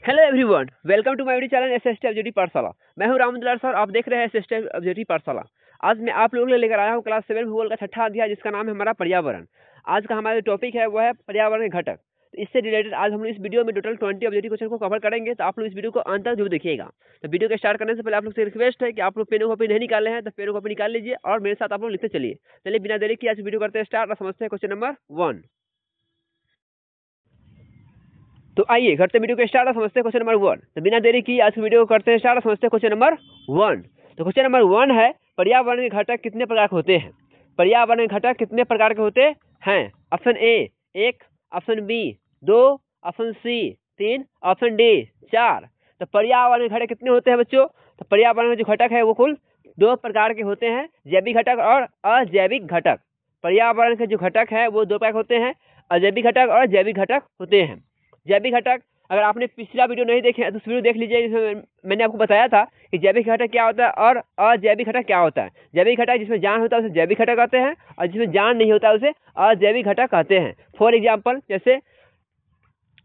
Hello everyone, welcome to my YouTube channel SST objective Pathshala. मैं हूं Ramdular sir, आप देख रहे हैं एसएसटी ऑब्जेक्टिव पाठशाला। आज मैं आप लोगों के लिए लेकर आया हूं क्लास 7 भूगोल का छठा अध्याय, जिसका नाम है हमारा पर्यावरण। आज का हमारा टॉपिक है वो है पर्यावरण के घटक। तो इससे रिलेटेड आज हम लोग इस वीडियो में टोटल 20 ऑब्जेक्टिव क्वेश्चन को कवर करेंगे। तो आप लोग इस वीडियो को अंत तक जरूर देखिएगा। तो वीडियो के स्टार्ट करने से पहले आप लोग से रिक्वेस्ट है कि आप लोग पेन कॉपी नहीं निकाले हैं तो पेन कॉपी निकाल लीजिए और मेरे साथ आप लोग लिखते चलिए। चलिए बिना देरी किए आज वीडियो करते हैं स्टार्ट और समझते हैं क्वेश्चन नंबर 1। तो आइए करते वीडियो को स्टार्ट और समझते हैं क्वेश्चन नंबर 1। तो बिना देरी की आज वीडियो को करते हैं स्टार्ट और समझते हैं क्वेश्चन नंबर 1। तो क्वेश्चन नंबर 1 है पर्यावरण के घटक कितने प्रकार के होते हैं। पर्यावरण के घटक कितने प्रकार के होते हैं। Option A 1, option B 2, option C 3, option D 4। तो पर्यावरण के घटक कितने होते हैं बच्चों। तो पर्यावरण के जो घटक है वो कुल 2 प्रकार के होते हैं, जैविक घटक और अजैविक घटक। पर्यावरण के जो घटक है वो 2 प्रकार के होते हैं, अजैविक घटक और जैविक घटक होते हैं। जैविक घटक, अगर आपने पिछला वीडियो नहीं देखे तो उस वीडियो देख लीजिए, जिसमें मैंने आपको बताया था कि जैविक घटक क्या होता है और अजैविक घटक क्या होता है। जैविक घटक जिसमें जान होता है उसे जैविक घटक कहते हैं और जिसमें जान नहीं होता है उसे अजैविक घटक कहते हैं। फॉर एग्जाम्पल जैसे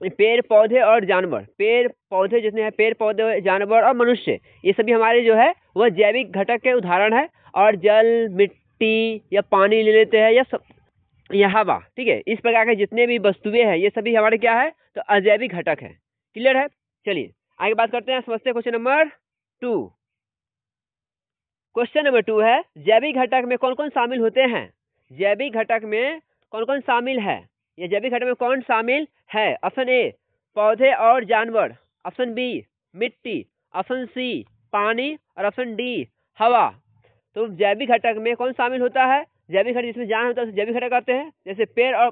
पेड़ पौधे और जानवर, पेड़ पौधे जितने हैं, पेड़ पौधे जानवर और मनुष्य, ये सभी हमारे जो है वह जैविक घटक के उदाहरण है। और जल, मिट्टी या पानी ले लेते हैं या सब या हवा, ठीक है, इस प्रकार के जितने भी वस्तुएं हैं ये सभी हमारे क्या है तो अजैविक घटक है। क्लियर है। चलिए आगे बात करते हैं, समझते हैं क्वेश्चन नंबर 2। क्वेश्चन नंबर 2 है जैविक घटक में कौन कौन शामिल होते हैं। जैविक घटक में कौन कौन शामिल है, ये जैविक घटक में कौन शामिल है। ऑप्शन ए पौधे और जानवर, ऑप्शन बी मिट्टी, ऑप्शन सी पानी और ऑप्शन डी हवा। तो जैविक घटक में कौन शामिल होता है। जैविक घटक जिसमें जान होता है उसे जैविक घटक कहते हैं। जैसे पेड़ और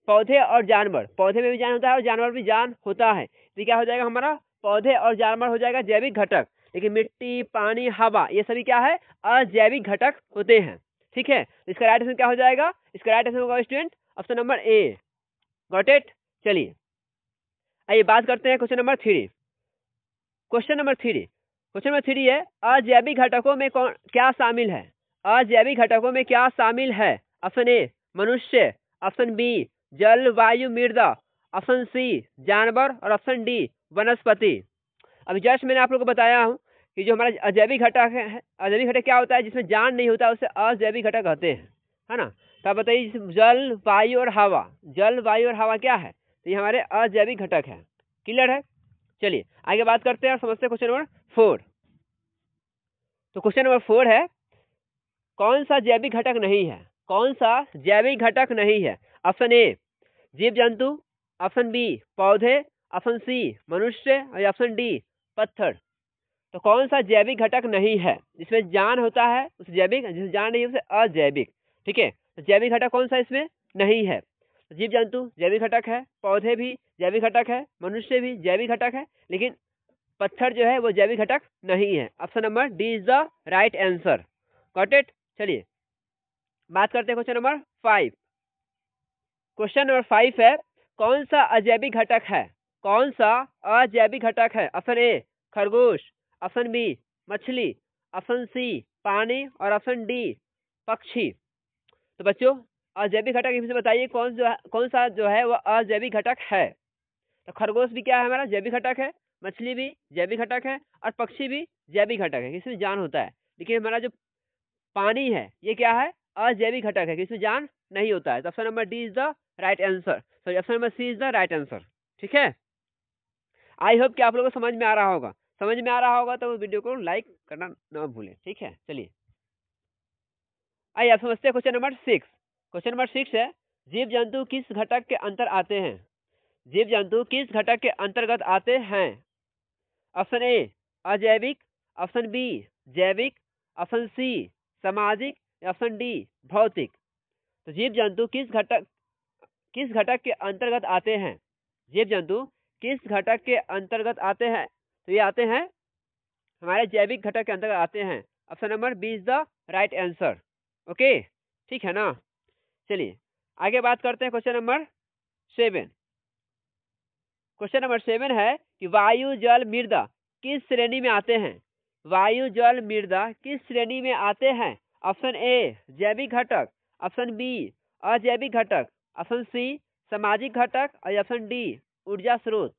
पौधे और जानवर, पौधे में भी जान होता है और जानवर भी जान होता है, तो क्या हो जाएगा हमारा पौधे और जानवर हो जाएगा जैविक घटक। लेकिन मिट्टी, पानी, हवा ये सभी क्या है अजैविक घटक होते हैं। ठीक है, तो इसका राइट आंसर क्या हो जाएगा। इसका राइट आंसर होगा student option number A. Got it. चलिए आइए बात करते हैं क्वेश्चन नंबर 3। क्वेश्चन नंबर 3 है अजैविक घटकों में कौन क्या शामिल है। अजैविक घटकों में क्या शामिल है। ऑप्शन ए मनुष्य, ऑप्शन बी जल वायु मृदा, ऑप्शन सी जानवर और ऑप्शन डी वनस्पति। अभी जस्ट मैंने आप लोगों को बताया हूँ कि जो हमारा अजैविक घटक है, अजैविक घटक क्या होता है जिसमें जान नहीं होता उसे अजैविक घटक कहते हैं, है ना। तो आप बताइए जल वायु और हवा, जल वायु और हवा क्या है, तो ये हमारे अजैविक घटक है। क्लियर है। चलिए आगे बात करते हैं और समझते हैं क्वेश्चन नंबर 4। तो क्वेश्चन नंबर 4 है कौन सा जैविक घटक नहीं है। कौन सा जैविक घटक नहीं है। ऑप्शन ए जीव जंतु, ऑप्शन बी पौधे, ऑप्शन सी मनुष्य और ऑप्शन डी पत्थर। तो कौन सा जैविक घटक नहीं है जिसमें जान होता है उसे जैविक, जिसमें जान नहीं है उसे अजैविक। ठीक है, तो जैविक घटक कौन सा इसमें नहीं है। जीव जंतु जैविक घटक है, पौधे भी जैविक घटक है, मनुष्य भी जैविक घटक है, लेकिन पत्थर जो है वो जैविक घटक नहीं है। Option number D is the right answer. Got it. चलिए बात करते हैं क्वेश्चन नंबर 5। क्वेश्चन नंबर 5 है कौन सा अजैविक घटक है। कौन सा अजैविक घटक है। ऑप्शन ए खरगोश, ऑप्शन बी मछली, ऑप्शन सी पानी और ऑप्शन डी पक्षी। तो बच्चों अजैविक घटक इनसे बताइए कौन सा जो है वह अजैविक घटक है। तो खरगोश भी क्या है हमारा जैविक घटक है, मछली भी जैविक घटक है और पक्षी भी जैविक घटक है, इसमें जान होता है। लेकिन हमारा जो पानी है ये क्या है अजैविक घटक है, इसमें जान नहीं होता है। तो option number D is the right answer, sorry option number C is the right answer. ठीक है, आई होप कि आप लोगों को समझ में आ रहा होगा। समझ में आ रहा होगा तो वीडियो को लाइक करना ना भूलें। ठीक है, चलिए आइए आप समझते हैं क्वेश्चन नंबर 6। क्वेश्चन नंबर 6 है जीव जंतु किस घटक के अंतर आते हैं। जीव जंतु किस घटक के अंतर्गत आते हैं। ऑप्शन ए अजैविक, ऑप्शन बी जैविक, ऑप्शन सी सामाजिक, ऑप्शन डी भौतिक। तो जीव जंतु किस घटक के अंतर्गत आते हैं। जीव जंतु किस घटक के अंतर्गत आते हैं, तो ये आते हैं हमारे जैविक घटक के अंतर्गत आते हैं। Option number B is the right answer. Okay, ठीक है ना। चलिए आगे बात करते हैं क्वेश्चन नंबर 7। क्वेश्चन नंबर 7 है कि वायु जल मृदा किस श्रेणी में आते हैं। वायु जल मृदा किस श्रेणी में आते हैं। ऑप्शन ए जैविक घटक, ऑप्शन बी अजैविक घटक, ऑप्शन सी सामाजिक घटक और ऑप्शन डी ऊर्जा स्रोत।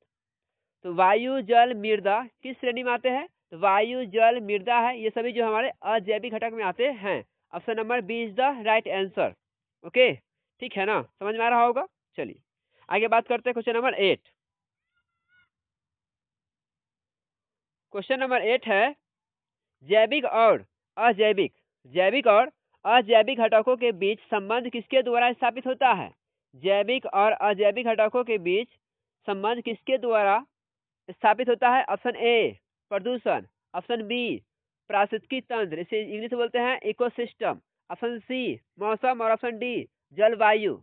तो वायु जल मृदा किस श्रेणी में आते हैं? तो वायु जल मृदा है, ये सभी जो हमारे अजैविक घटक में आते हैं। Option number B is the right answer. Okay, ठीक है ना, समझ में आ रहा होगा। चलिए आगे बात करते हैं क्वेश्चन नंबर 8। क्वेश्चन नंबर 8 है जैविक और अजैविक घटकों के बीच संबंध किसके द्वारा स्थापित होता है? जैविक और अजैविक घटकों के बीच संबंध किसके द्वारा स्थापित होता है? ऑप्शन ए प्रदूषण, ऑप्शन बी पारिस्थितिकी तंत्र, इसे इंग्लिश में बोलते हैं इकोसिस्टम, ऑप्शन सी मौसम और ऑप्शन डी जलवायु।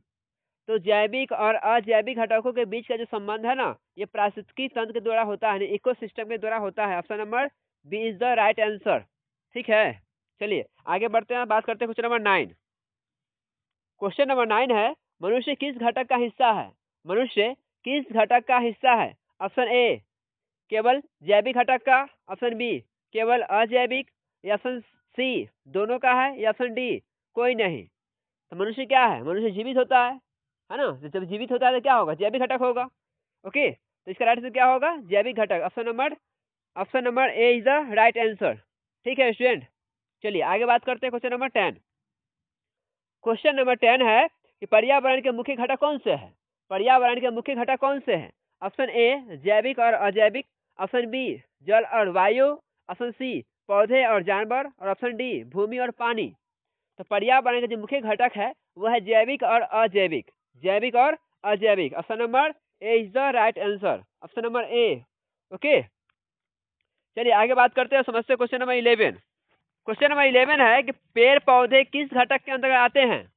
तो जैविक और अजैविक घटकों के बीच का जो संबंध है ना, ये पारिस्थितिकी तंत्र के द्वारा होता है, इकोसिस्टम के द्वारा होता है। Option number B is the right answer. ठीक है, चलिए आगे बढ़ते हैं, बात करते हैं क्वेश्चन नंबर 9। क्वेश्चन नंबर 9 है मनुष्य किस घटक का हिस्सा है? मनुष्य किस घटक का हिस्सा है? ऑप्शन ए केवल जैविक घटक का, ऑप्शन बी केवल अजैविक, या ऑप्शन सी दोनों का है, या ऑप्शन डी कोई नहीं। तो मनुष्य क्या है? मनुष्य जीवित होता है ना। जब जीवित होता है तो क्या होगा? जैविक घटक होगा। ओके, तो इसका राइट आंसर क्या होगा? जैविक घटक। Option number A is the right answer. ठीक है स्टूडेंट, चलिए आगे बात करते हैं क्वेश्चन नंबर 10। क्वेश्चन नंबर 10 है कि पर्यावरण के मुख्य घटक कौन से हैं? पर्यावरण के मुख्य घटक कौन से हैं? ऑप्शन ए जैविक और अजैविक, ऑप्शन बी जल और वायु, ऑप्शन सी पौधे और जानवर, और ऑप्शन डी भूमि और पानी। तो पर्यावरण के जो मुख्य घटक है वो है जैविक और अजैविक, जैविक और अजैविक। Option number A is the right answer, option number A. Okay, चलिए आगे बात करते हैं, समझते हैं क्वेश्चन नंबर 11। क्वेश्चन नंबर 11 है कि पेड़ पौधे किस घटक के अंतर्गत आते हैं?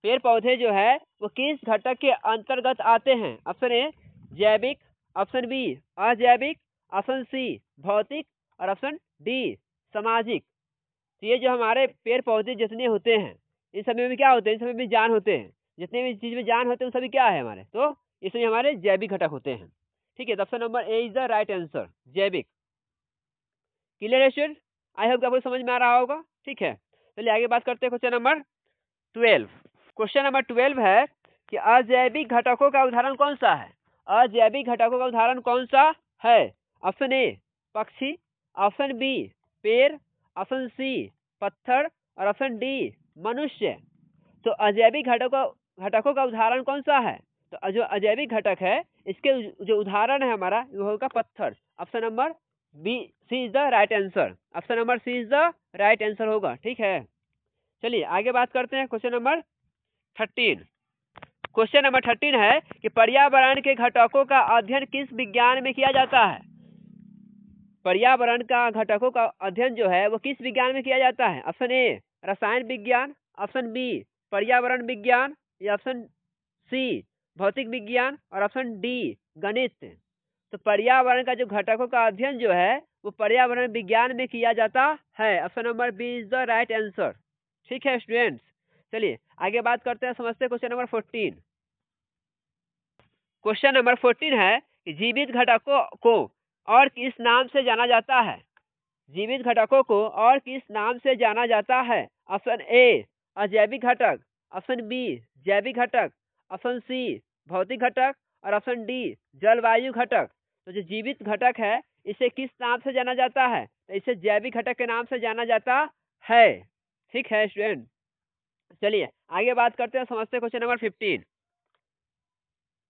पेड़ पौधे जो है वो किस घटक के अंतर्गत आते हैं? ऑप्शन ए जैविक, ऑप्शन बी अजैविक, ऑप्शन सी भौतिक, और ऑप्शन डी सामाजिक। तो ये जो हमारे पेड़ पौधे जितने होते हैं इन सभी में क्या होते हैं? इन सभी में जान होते हैं। जितने भी चीज में जान होते हैं वो सभी क्या है हमारे? तो इसमें हमारे जैविक घटक होते हैं। ठीक है, तो option number A is the right answer, जैविक। क्लियर है स्टूडेंट? आई होप आपको समझ में आ रहा होगा। ठीक है, चलिए आगे बात करते हैं क्वेश्चन नंबर 12। क्वेश्चन नंबर 12 है कि अजैविक घटकों का उदाहरण कौन सा है? अजैविक घटकों का उदाहरण कौन सा है? ऑप्शन ए पक्षी, ऑप्शन बी पेड़, ऑप्शन सी पत्थर, और ऑप्शन डी मनुष्य। तो अजैविक घटकों का उदाहरण कौन सा है? तो जो अजैविक घटक है इसके जो उदाहरण है हमारा वो होगा पत्थर। Option number B C is the right answer, option number C is the right answer होगा। ठीक है, चलिए आगे बात करते हैं क्वेश्चन नंबर 13। क्वेश्चन नंबर 13 है कि पर्यावरण के घटकों का अध्ययन किस विज्ञान में किया जाता है? पर्यावरण का घटकों का अध्ययन जो है वो किस विज्ञान में किया जाता है? ऑप्शन ए रसायन विज्ञान, ऑप्शन बी पर्यावरण विज्ञान, या ऑप्शन सी भौतिक विज्ञान, और ऑप्शन डी गणित। तो पर्यावरण का जो घटकों का अध्ययन जो है वो पर्यावरण विज्ञान में किया जाता है। Option number B is the right answer. ठीक है स्टूडेंट्स, चलिए आगे बात करते हैं, समझते हैं क्वेश्चन नंबर 14। क्वेश्चन नंबर 14 है कि जीवित घटकों को और किस नाम से जाना जाता है? जीवित घटकों को और किस नाम से जाना जाता है? ऑप्शन ए अजैविक घटक, ऑप्शन बी जैविक घटक, ऑप्शन सी भौतिक घटक, और ऑप्शन डी जलवायु घटक। तो जो जीवित घटक है इसे किस नाम से जाना जाता है? तो इसे जैविक घटक के नाम से जाना जाता है। ठीक है स्टूडेंट, चलिए आगे बात करते हैं, समझते हैं क्वेश्चन नंबर 15।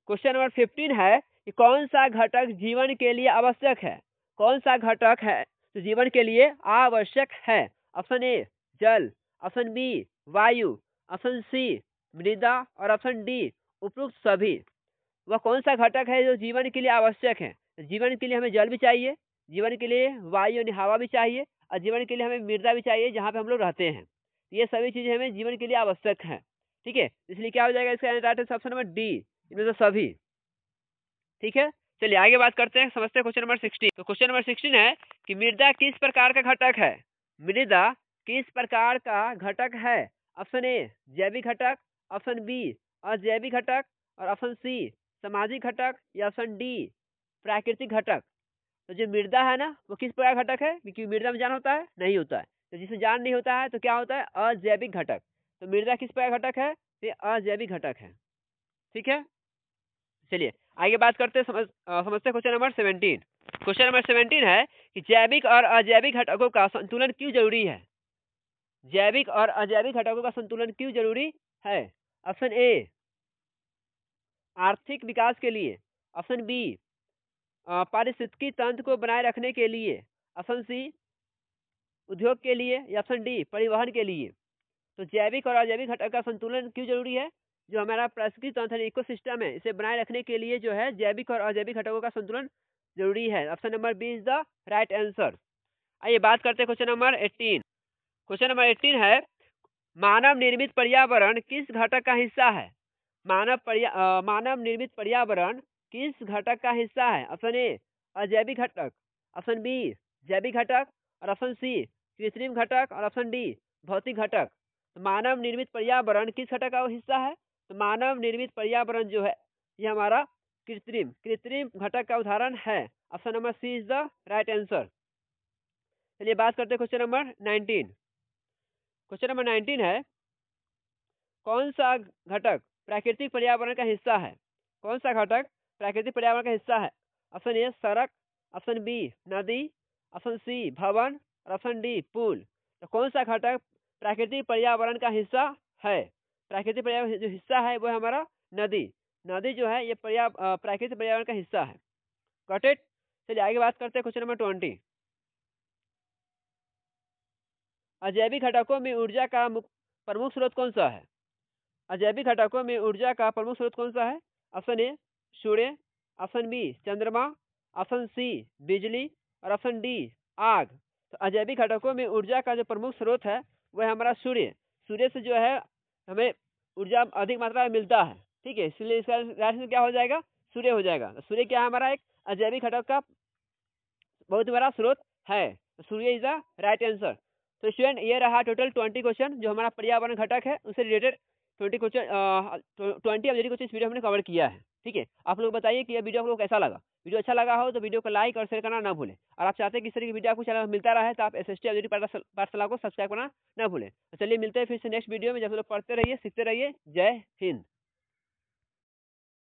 क्वेश्चन नंबर 15 है कि कौन सा घटक जीवन के लिए आवश्यक है? कौन सा घटक है जो जीवन के लिए आवश्यक है? ऑप्शन ए जल, ऑप्शन बी वायु, ऑप्शन सी मृदा, और ऑप्शन डी उपरोक्त सभी। वह कौन सा घटक है जो जीवन के लिए आवश्यक है? जीवन के लिए हमें जल भी चाहिए, जीवन के लिए वायु यानी हवा भी चाहिए, और जीवन के लिए हमें मृदा भी चाहिए जहाँ पे हम लोग रहते हैं। ये सभी चीजें हमें जीवन के लिए आवश्यक है। ठीक है, इसलिए क्या हो जाएगा इसका right answer option number D, इनमें से सभी। ठीक है, चलिए आगे बात करते हैं, समझते हैं क्वेश्चन नंबर 16। तो क्वेश्चन नंबर 16 है कि मृदा किस प्रकार का घटक है? मृदा किस प्रकार का घटक है? ऑप्शन ए जैविक घटक, ऑप्शन बी अजैविक घटक, और ऑप्शन सी सामाजिक घटक, या ऑप्शन डी प्राकृतिक घटक। तो जो मृदा है ना वो किस प्रकार घटक है? क्योंकि मृदा में जान होता है? नहीं होता है। तो जिसमें जान नहीं होता है तो क्या होता है? अजैविक घटक। तो मृदा किस प्रकार घटक है? ये अजैविक घटक है। ठीक है, चलिए आगे बात करते हैं, समझते हैं क्वेश्चन नंबर 17। क्वेश्चन नंबर 17 है कि जैविक और अजैविक घटकों का संतुलन क्यों जरूरी है? जैविक और अजैविक घटकों का संतुलन क्यों जरूरी है? ऑप्शन ए आर्थिक विकास के लिए, ऑप्शन बी पारिस्थितिकी तंत्र को बनाए रखने के लिए, ऑप्शन सी उद्योग के लिए, या ऑप्शन डी परिवहन के लिए। तो जैविक और अजैविक घटक का संतुलन क्यों जरूरी है? जो हमारा पारिस्थितिकी तंत्र है, इकोसिस्टम है, इसे बनाए रखने के लिए जो है जैविक और अजैविक घटकों का संतुलन जरूरी है। Option number B is the right answer. आइए बात करते हैं क्वेश्चन नंबर 18। क्वेश्चन नंबर 18 है मानव निर्मित पर्यावरण किस घटक का हिस्सा है? मानव निर्मित पर्यावरण किस घटक का हिस्सा है? ऑप्शन ए अजैविक घटक, ऑप्शन बी जैविक घटक, और ऑप्शन सी कृत्रिम घटक, और ऑप्शन डी भौतिक घटक। तो मानव निर्मित पर्यावरण किस घटक का हिस्सा है? तो मानव निर्मित पर्यावरण जो है ये हमारा कृत्रिम घटक का उदाहरण है। Option number C is the right answer. चलिए बात करते हैं क्वेश्चन नंबर 19। क्वेश्चन नंबर 19 है कौन सा घटक प्राकृतिक पर्यावरण का हिस्सा है? कौन सा घटक प्राकृतिक पर्यावरण का हिस्सा है? ऑप्शन ए सड़क, ऑप्शन बी नदी, ऑप्शन सी भवन, और ऑप्शन डी पुल। तो कौन सा घटक प्राकृतिक पर्यावरण का हिस्सा है? प्राकृतिक पर्यावरण जो हिस्सा है वो है हमारा नदी। नदी जो है ये प्राकृतिक पर्यावरण का हिस्सा है। Got it. चलिए आगे बात करते हैं क्वेश्चन नंबर 20। अजैविक घटकों में ऊर्जा का प्रमुख स्रोत कौन सा है? अजैविक घटकों में ऊर्जा का प्रमुख स्रोत कौन सा है? ऑप्शन ए सूर्य, ऑप्शन बी चंद्रमा, ऑप्शन सी बिजली, और ऑप्शन डी आग। तो अजैविक घटकों में ऊर्जा का जो प्रमुख स्रोत है वह हमारा सूर्य। सूर्य से जो है हमें ऊर्जा अधिक मात्रा में मिलता है। ठीक है, इसलिए इसका राशि क्या हो जाएगा? सूर्य हो जाएगा। सूर्य क्या है हमारा एक अजैविक घटक का बहुत बड़ा स्रोत है। तो सूर्य इज द राइट आंसर। तो स्टूडेंट ये रहा टोटल 20 क्वेश्चन जो हमारा पर्यावरण घटक है उससे रिलेटेड 20 क्वेश्चन 20 ऑब्जेक्टिव क्वेश्चन इस वीडियो हमने कवर किया है। ठीक है, आप लोग बताइए कि यह वीडियो आप लोग कैसा लगा। वीडियो अच्छा लगा हो तो वीडियो को लाइक और शेयर करना ना भूलें। और आप चाहते हैं कि इस तरह की वीडियो आपको चैनल मिलता रहे तो आप SST ऑब्जेक्टिव पाठशाला को सब्सक्राइब करना ना भूलें। तो चलिए मिलते हैं फिर से नेक्स्ट वीडियो में। जब लोग पढ़ते रहिए, सीखते रहिए। जय हिंद।